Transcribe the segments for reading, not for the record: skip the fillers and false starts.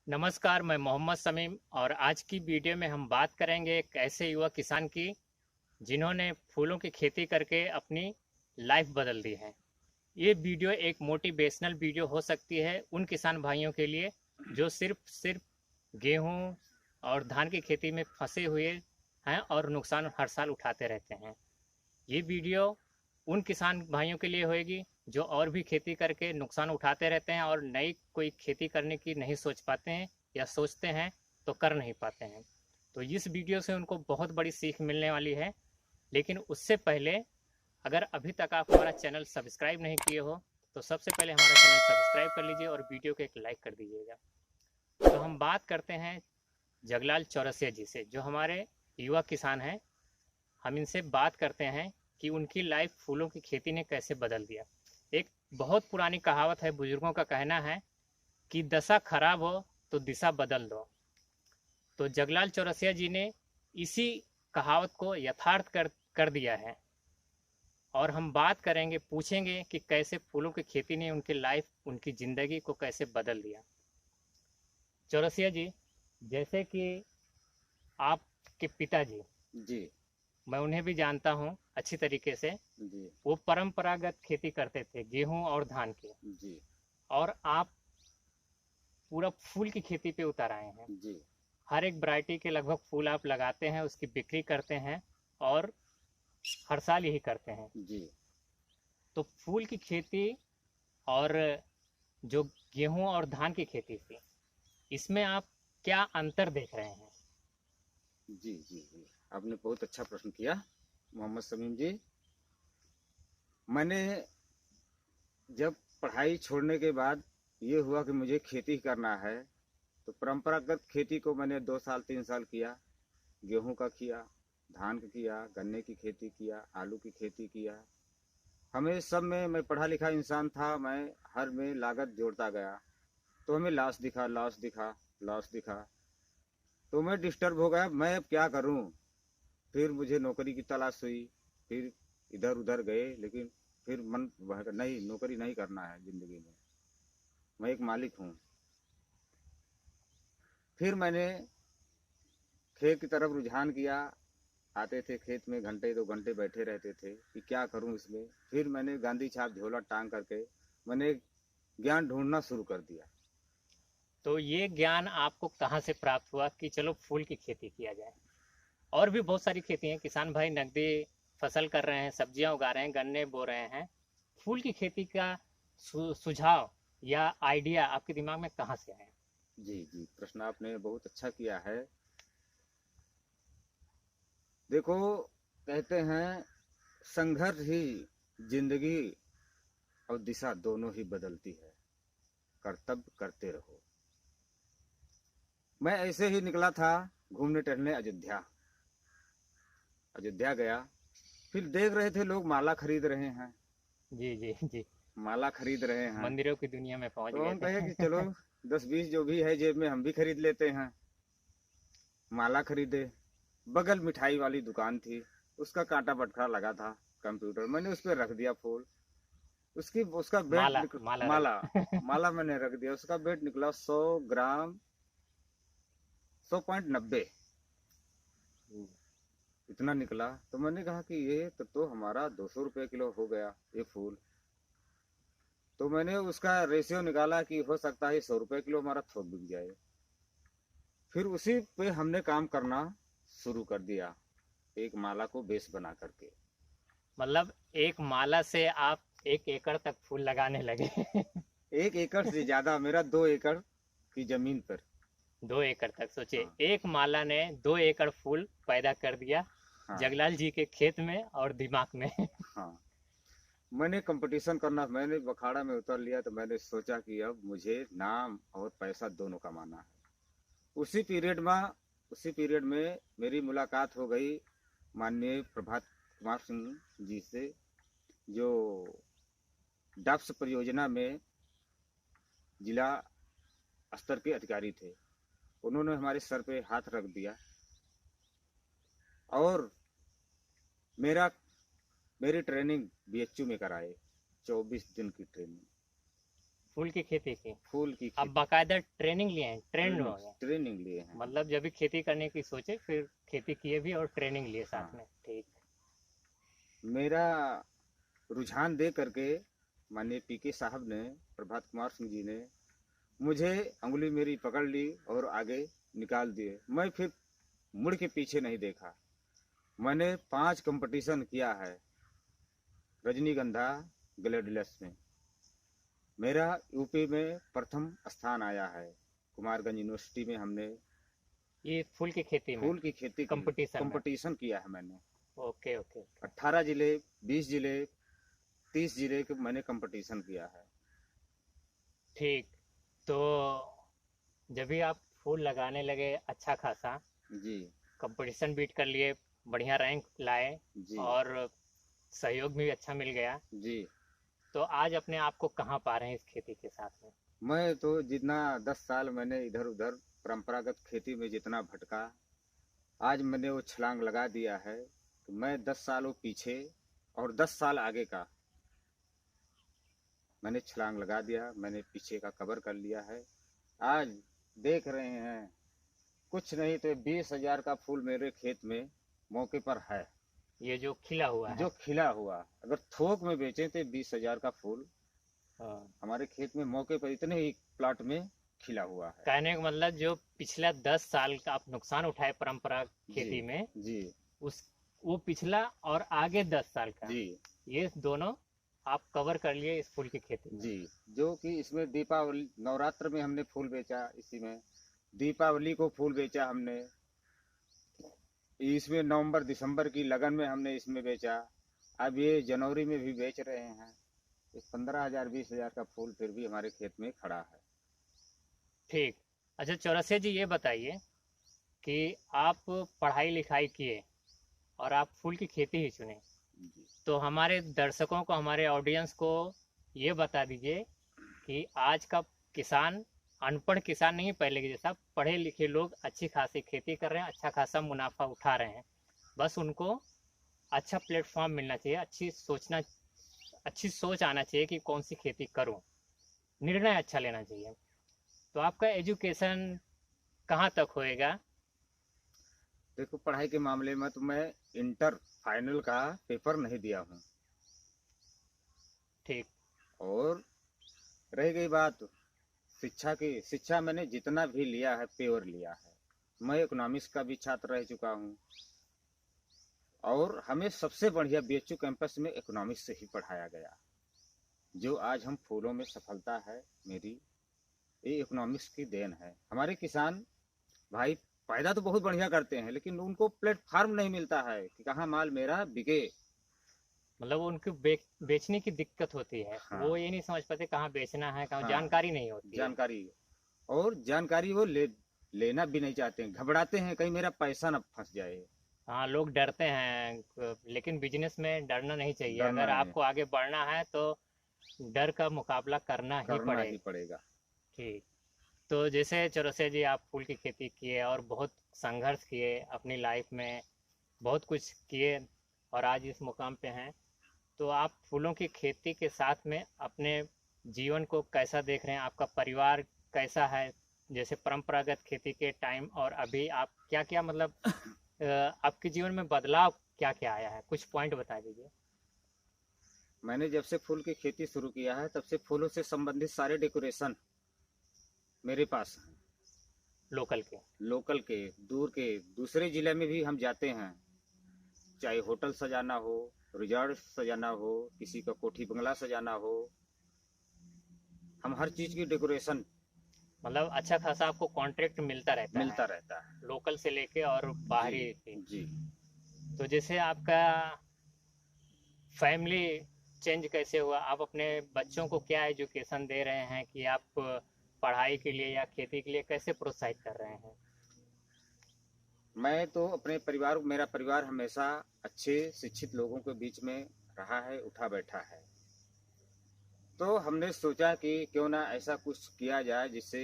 नमस्कार, मैं मोहम्मद समीम और आज की वीडियो में हम बात करेंगे एक ऐसे युवा किसान की जिन्होंने फूलों की खेती करके अपनी लाइफ बदल दी है। ये वीडियो एक मोटिवेशनल वीडियो हो सकती है उन किसान भाइयों के लिए जो सिर्फ गेहूं और धान की खेती में फंसे हुए हैं और नुकसान हर साल उठाते रहते हैं। ये वीडियो उन किसान भाइयों के लिए होएगी जो और भी खेती करके नुकसान उठाते रहते हैं और नई कोई खेती करने की नहीं सोच पाते हैं या सोचते हैं तो कर नहीं पाते हैं। तो इस वीडियो से उनको बहुत बड़ी सीख मिलने वाली है। लेकिन उससे पहले अगर अभी तक आप हमारा चैनल सब्सक्राइब नहीं किए हो तो सबसे पहले हमारा चैनल सब्सक्राइब कर लीजिए और वीडियो को एक लाइक कर दीजिएगा। तो हम बात करते हैं जगलाल चौरसिया जी से जो हमारे युवा किसान हैं। हम इनसे बात करते हैं कि उनकी लाइफ फूलों की खेती ने कैसे बदल दिया। एक बहुत पुरानी कहावत है, बुजुर्गों का कहना है कि दशा खराब हो तो दिशा बदल दो। तो जगलाल चौरसिया जी ने इसी कहावत को यथार्थ कर दिया है। और हम बात करेंगे, पूछेंगे कि कैसे फूलों की खेती ने उनकी लाइफ, उनकी ज़िंदगी को कैसे बदल दिया। चौरसिया जी, जैसे कि आपके पिताजी, जी। मैं उन्हें भी जानता हूँ अच्छी तरीके से। जी। वो परंपरागत खेती करते थे गेहूं और धान की, जी। और आप पूरा फूल की खेती पे उतर आए हैं। जी। हर एक वैरायटी के लगभग फूल आप लगाते हैं, उसकी बिक्री करते हैं और हर साल यही करते हैं। जी। तो फूल की खेती और जो गेहूं और धान की खेती थी, इसमें आप क्या अंतर देख रहे हैं? जी। जी। जी। आपने बहुत अच्छा प्रश्न किया मोहम्मद समीम जी। मैंने जब पढ़ाई छोड़ने के बाद ये हुआ कि मुझे खेती करना है, तो परंपरागत खेती को मैंने 2 साल 3 साल किया। गेहूं का किया, धान का किया, गन्ने की खेती किया, आलू की खेती किया। हमें सब में, मैं पढ़ा लिखा इंसान था, मैं हर में लागत जोड़ता गया। तो हमें लॉस दिखा, लॉस दिखा, लॉस दिखा। तो मैं डिस्टर्ब हो गया, मैं अब क्या करूं। फिर मुझे नौकरी की तलाश हुई। फिर इधर उधर गए, लेकिन फिर मन नहीं, नौकरी नहीं करना है जिंदगी में, मैं एक मालिक हूँ। फिर मैंने खेत की तरफ रुझान किया। आते थे खेत में, घंटे 2 घंटे बैठे रहते थे कि क्या करूं इसमें। फिर मैंने गांधी छाप झोला टांग करके मैंने ज्ञान ढूंढना शुरू कर दिया। तो ये ज्ञान आपको कहाँ से प्राप्त हुआ कि चलो फूल की खेती किया जाए? और भी बहुत सारी खेती हैं, किसान भाई नकदी फसल कर रहे हैं, सब्जियां उगा रहे हैं, गन्ने बो रहे हैं। फूल की खेती का सुझाव या आइडिया आपके दिमाग में कहाँ से आया? जी। जी, प्रश्न आपने बहुत अच्छा किया है। देखो, कहते हैं संघर्ष ही जिंदगी और दिशा दोनों ही बदलती है। कर्तव्य करते रहो। मैं ऐसे ही निकला था घूमने टहलने अयोध्या। अयोध्या गया, फिर देख रहे थे लोग माला खरीद रहे हैं। जी जी जी। माला खरीद रहे हैं। मंदिरों की दुनिया में पहुंच तो गए हम कहे कि चलो थे। 10-20 जो भी है जेब में, हम भी खरीद लेते हैं। माला खरीदे। बगल मिठाई वाली दुकान थी, उसका कांटा पटखा लगा था कंप्यूटर, मैंने उस पर रख दिया फूल। उसकी उसका वेट माला माला माला रख। माला मैंने रख दिया। उसका वेट निकला 100 ग्राम, 100.90 इतना निकला। तो मैंने कहा कि ये तो हमारा 200 रुपये किलो हो गया ये फूल। तो मैंने उसका रेशियो निकाला कि हो सकता है 100 रुपये किलो हमारा थोक बिक जाए। फिर उसी पे हमने काम करना शुरू कर दिया, एक माला को बेस बना करके। मतलब एक माला से आप 1 एकड़ तक फूल लगाने लगे। 1 एकड़ से ज्यादा, मेरा 2 एकड़ की जमीन पर। 2 एकड़ तक सोचिए, हाँ। एक माला ने 2 एकड़ फूल पैदा कर दिया हाँ। जगलाल जी के खेत में और दिमाग में। हाँ। मैंने कंपटीशन करना, मैंने बखाड़ा में उतर लिया। तो मैंने सोचा कि अब मुझे नाम और पैसा दोनों कमाना है। उसी पीरियड में उसी पीरियड में मेरी मुलाकात हो गई माननीय प्रभात कुमार सिंह जी से, जो डब्स परियोजना में जिला स्तर के अधिकारी थे। उन्होंने हमारे सर पे हाथ रख दिया और मेरा मेरी ट्रेनिंग बीएचयू में कराए, 24 दिन की ट्रेनिंग। फूल की खेती की। फूल की अब खेती। बाकायदा ट्रेनिंग लिए हैं, ट्रेंड हो गए। ट्रेनिंग लिए हैं। मतलब जब भी खेती करने की सोचे फिर खेती किए भी और ट्रेनिंग लिए साथ हाँ। में। ठीक। मेरा रुझान दे करके माननीय पीके साहब ने, प्रभात कुमार सिंह जी ने मुझे अंगुली मेरी पकड़ ली और आगे निकाल दिए। मैं फिर मुड़ के पीछे नहीं देखा। मैंने 5 कंपटीशन किया है रजनीगंधा ग्लैडियस में। मेरा यूपी में प्रथम स्थान आया है। कुमारगंज यूनिवर्सिटी में हमने ये फूल की खेती में फूल की खेती की कंपटीशन में। कंपटीशन किया है मैंने। Okay okay okay. 18 जिले, 20 जिले, 30 जिले के मैंने कंपटीशन किया है। ठीक। तो जब भी आप फूल लगाने लगे अच्छा खासा, जी कंपटीशन बीट कर लिए, बढ़िया रैंक लाए जी और सहयोग भी अच्छा मिल गया, जी। तो आज अपने आप को कहाँ पा रहे हैं इस खेती के साथ में? मैं तो जितना 10 साल मैंने इधर उधर परंपरागत खेती में जितना भटका, आज मैंने वो छलांग लगा दिया है। तो मैं 10 सालों पीछे और 10 साल आगे का मैंने छलांग लगा दिया। मैंने पीछे का कवर कर लिया है। आज देख रहे हैं कुछ नहीं तो 20,000 का फूल मेरे खेत में मौके पर है। ये जो खिला हुआ है। जो खिला हुआ, अगर थोक में बेचे तो 20,000 का फूल हाँ। हमारे खेत में मौके पर इतने ही प्लाट में खिला हुआ है। कहने का मतलब जो पिछला 10 साल का आप नुकसान उठाए परंपरा खेती में, जी उस वो पिछला और आगे 10 साल का, जी ये दोनों आप कवर कर लिए इस फूल की खेती में। जी। जो कि इसमें दीपावली नवरात्र में हमने फूल बेचा, इसी में दीपावली को फूल बेचा हमने, इसमें नवंबर दिसंबर की लगन में हमने इसमें बेचा। अब ये जनवरी में भी बेच रहे हैं। इस 15,000 20,000 का फूल फिर भी हमारे खेत में खड़ा है। ठीक। अच्छा चौरसिया जी, ये बताइए कि आप पढ़ाई लिखाई किए और आप फूल की खेती ही चुने, जी। तो हमारे दर्शकों को, हमारे ऑडियंस को ये बता दीजिए कि आज का किसान अनपढ़ किसान नहीं, पहले के जैसा पढ़े लिखे लोग अच्छी खासी खेती कर रहे हैं, अच्छा खासा मुनाफा उठा रहे हैं। बस उनको अच्छा प्लेटफॉर्म मिलना चाहिए, अच्छी सोच आना चाहिए कि कौन सी खेती करूं, निर्णय अच्छा लेना चाहिए। तो आपका एजुकेशन कहाँ तक होएगा? देखो, पढ़ाई के मामले में तो मैं इंटर फाइनल का पेपर नहीं दिया हूँ। ठीक। और रह गई बात शिक्षा की, शिक्षा मैंने जितना भी लिया है प्योर लिया है। मैं इकोनॉमिक्स का भी छात्र रह चुका हूँ और हमें सबसे बढ़िया बीएचयू कैंपस में इकोनॉमिक्स से ही पढ़ाया गया। जो आज हम फूलों में सफलता है मेरी, ये इकोनॉमिक्स की देन है। हमारे किसान भाई पैदा तो बहुत बढ़िया करते हैं, लेकिन उनको प्लेटफार्म नहीं मिलता है कि कहाँ माल मेरा बिके। मतलब उनको बेचने की दिक्कत होती है। हाँ। वो ये नहीं समझ पाते कहाँ बेचना है, कहाँ हाँ। जानकारी नहीं होती है। जानकारी, और जानकारी वो लेना भी नहीं चाहते हैं, घबराते हैं कहीं मेरा पैसा ना फंस जाए। हाँ, लोग डरते हैं, लेकिन बिजनेस में डरना नहीं चाहिए। डरना अगर नहीं, आपको आगे बढ़ना है तो डर का मुकाबला करना ही करना ही पड़ेगा। पड़ेगा। ठीक। तो जैसे चौरसिया जी, आप फूल की खेती किए और बहुत संघर्ष किए अपनी लाइफ में, बहुत कुछ किए और आज इस मुकाम पे हैं। तो आप फूलों की खेती के साथ में अपने जीवन को कैसा देख रहे हैं? आपका परिवार कैसा है? जैसे परंपरागत खेती के टाइम और अभी आप क्या क्या, मतलब आपके जीवन में बदलाव क्या क्या आया है? कुछ पॉइंट बता दीजिए। मैंने जब से फूल की खेती शुरू किया है तब से फूलों से संबंधित सारे डेकोरेशन मेरे पास हैं। लोकल के। लोकल के, दूर के, दूसरे जिले में भी हम जाते हैं। चाहे होटल सजाना हो, रिजॉर्ट सजाना हो, किसी का कोठी बंगला सजाना हो, हम हर चीज की डेकोरेशन मतलब अच्छा खासा आपको कॉन्ट्रैक्ट मिलता रहता है। लोकल से लेके और बाहरी जी भी। जी। तो जैसे आपका फैमिली चेंज कैसे हुआ? आप अपने बच्चों को क्या एजुकेशन दे रहे हैं कि आप पढ़ाई के लिए या खेती के लिए कैसे प्रोत्साहित कर रहे हैं? मैं तो अपने परिवार, मेरा परिवार हमेशा अच्छे शिक्षित लोगों के बीच में रहा है, उठा बैठा है। तो हमने सोचा कि क्यों ना ऐसा कुछ किया जाए जिससे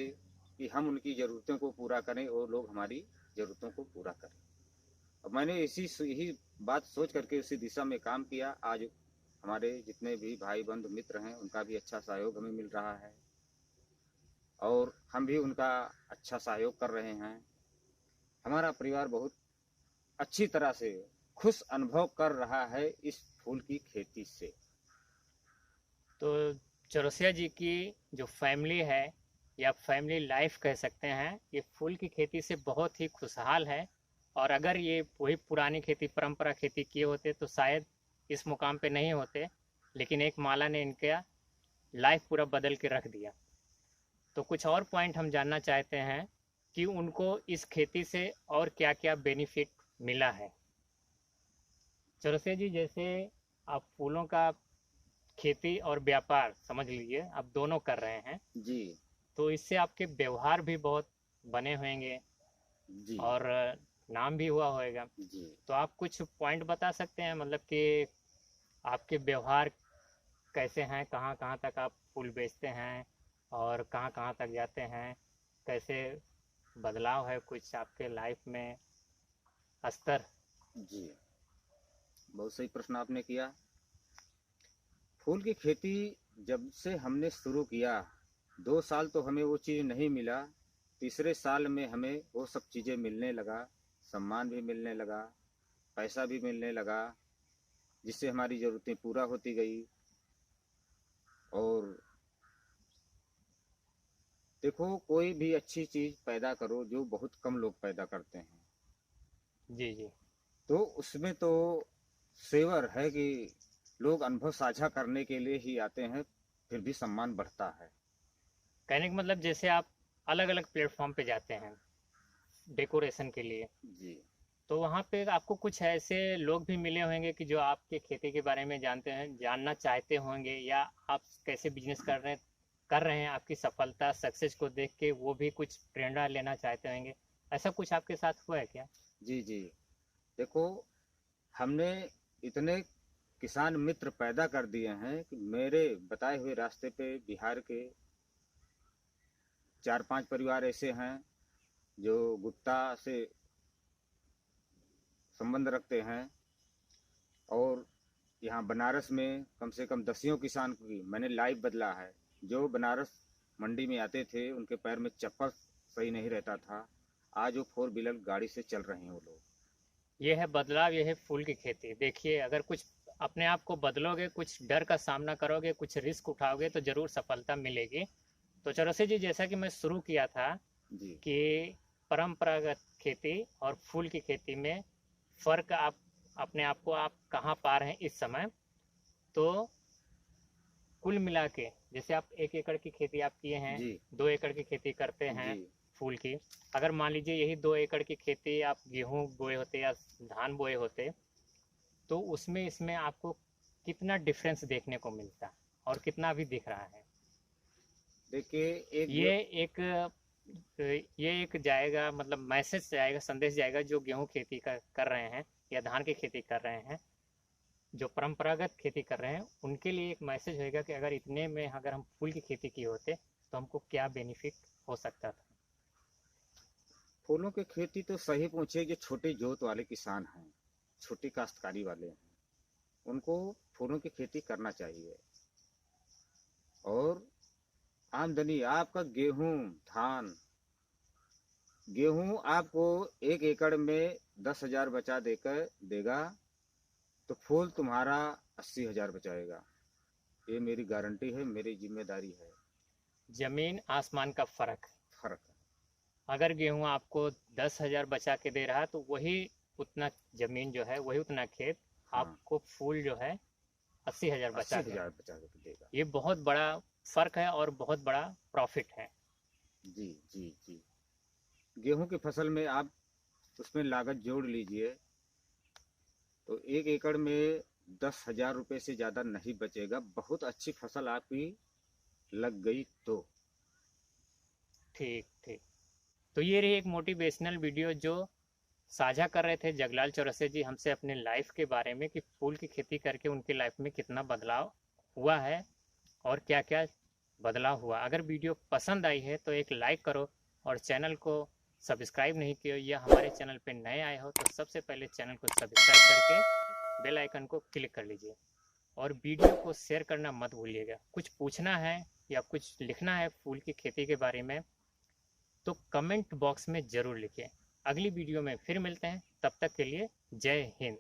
कि हम उनकी ज़रूरतों को पूरा करें और लोग हमारी ज़रूरतों को पूरा करें। अब मैंने यही बात सोच करके उसी दिशा में काम किया। आज हमारे जितने भी भाई बंधु मित्र हैं उनका भी अच्छा सहयोग हमें मिल रहा है। और हम भी उनका अच्छा सहयोग कर रहे हैं। हमारा परिवार बहुत अच्छी तरह से खुश अनुभव कर रहा है इस फूल की खेती से। तो चौरसिया जी की जो फैमिली है या फैमिली लाइफ कह सकते हैं, ये फूल की खेती से बहुत ही खुशहाल है। और अगर ये वही पुरानी खेती परंपरा खेती किए होते तो शायद इस मुकाम पे नहीं होते, लेकिन एक माला ने इनका लाइफ पूरा बदल के रख दिया। तो कुछ और पॉइंट हम जानना चाहते हैं कि उनको इस खेती से और क्या क्या बेनिफिट मिला है। चौरसिया जी, जैसे आप फूलों का खेती और व्यापार समझ लीजिए आप दोनों कर रहे हैं, जी तो इससे आपके व्यवहार भी बहुत बने होंगे जी और नाम भी हुआ होएगा। जी तो आप कुछ पॉइंट बता सकते हैं, मतलब कि आपके व्यवहार कैसे हैं, कहाँ कहाँ तक आप फूल बेचते हैं और कहाँ कहाँ तक जाते हैं, कैसे बदलाव है कुछ आपके लाइफ में स्तर। जी। बहुत सही प्रश्न आपने किया। फूल की खेती जब से हमने शुरू किया, 2 साल तो हमें वो चीज़ नहीं मिला। तीसरे साल में हमें वो सब चीज़ें मिलने लगा, सम्मान भी मिलने लगा, पैसा भी मिलने लगा, जिससे हमारी ज़रूरतें पूरा होती गई। और देखो, कोई भी अच्छी चीज़ पैदा करो जो बहुत कम लोग पैदा करते हैं, जी जी। तो उसमें तो सेवर है कि लोग अनुभव साझा करने के लिए ही आते हैं, फिर भी सम्मान बढ़ता है। कहने का मतलब जैसे आप अलग अलग प्लेटफॉर्म पे जाते हैं डेकोरेशन के लिए, जी तो वहाँ पे आपको कुछ ऐसे लोग भी मिले होंगे कि जो आपके खेती के बारे में जानते हैं, जानना चाहते होंगे, या आप कैसे बिजनेस कर रहे हैं आपकी सफलता सक्सेस को देख के वो भी कुछ प्रेरणा लेना चाहते होंगे। ऐसा कुछ आपके साथ हुआ है क्या? जी जी। देखो, हमने इतने किसान मित्र पैदा कर दिए हैं कि मेरे बताए हुए रास्ते पे बिहार के 4-5 परिवार ऐसे हैं जो गुप्ता से संबंध रखते हैं। और यहाँ बनारस में कम से कम दसियों किसान की मैंने लाइव बदला है। जो बनारस मंडी में आते थे उनके पैर में चप्पल सही नहीं रहता था, आज वो 4 व्हीलर गाड़ी से चल रहे हैं वो लोग। ये है बदलाव, ये है फूल की खेती। देखिए, अगर कुछ अपने आप को बदलोगे, कुछ डर का सामना करोगे, कुछ रिस्क उठाओगे तो ज़रूर सफलता मिलेगी। तो चौरसिया जी, जैसा कि मैं शुरू किया था जी कि परंपरागत खेती और फूल की खेती में फ़र्क आप अपने आप को आप कहाँ पा रहे हैं इस समय। तो कुल मिला के जैसे आप 1 एकड़ की खेती आप किए हैं, जी 2 एकड़ की खेती करते हैं जी फूल की। अगर मान लीजिए यही 2 एकड़ की खेती आप गेहूं बोए होते या धान बोए होते, तो उसमें इसमें आपको कितना डिफरेंस देखने को मिलता और कितना भी दिख रहा है? देखिए, एक ये एक ये एक जाएगा, मतलब मैसेज जाएगा, संदेश जाएगा जो गेहूं खेती कर रहे हैं या धान की खेती कर रहे हैं, जो परंपरागत खेती कर रहे हैं, उनके लिए एक मैसेज होएगा कि अगर इतने में अगर हम फूल की खेती किए होते तो हमको क्या बेनिफिट हो सकता था। फूलों की खेती तो सही पूछे, जो छोटे जोत वाले किसान हैं, छोटी काश्तकारी वाले हैं, उनको फूलों की खेती करना चाहिए। और आमदनी आपका गेहूं आपको 1 एकड़ में 10,000 बचा देकर देगा, तो फूल तुम्हारा 80,000 बचाएगा। ये मेरी गारंटी है, मेरी जिम्मेदारी है। जमीन आसमान का फर्क। फर्क है। अगर गेहूं आपको 10,000 बचा के दे रहा है तो वही उतना जमीन जो है, वही उतना खेत हाँ, आपको फूल जो है 80,000 बचा के। 80,000 बचा के देगा। ये बहुत बड़ा फर्क है और बहुत बड़ा प्रॉफिट है। जी जी जी। गेहूं की फसल में आप उसमें लागत जोड़ लीजिए तो 1 एकड़ में 10,000 रुपये से ज़्यादा नहीं बचेगा। बहुत अच्छी फसल आपकी लग गई तो। ठीक ठीक। तो ये रही एक मोटिवेशनल वीडियो जो साझा कर रहे थे जगलाल चौरसिया जी हमसे अपने लाइफ के बारे में कि फूल की खेती करके उनकी लाइफ में कितना बदलाव हुआ है और क्या क्या बदलाव हुआ। अगर वीडियो पसंद आई है तो एक लाइक करो, और चैनल को सब्सक्राइब नहीं किया या हमारे चैनल पे नए आए हो तो सबसे पहले चैनल को सब्सक्राइब करके बेल आइकन को क्लिक कर लीजिए, और वीडियो को शेयर करना मत भूलिएगा। कुछ पूछना है या कुछ लिखना है फूल की खेती के बारे में तो कमेंट बॉक्स में ज़रूर लिखिए। अगली वीडियो में फिर मिलते हैं, तब तक के लिए जय हिंद।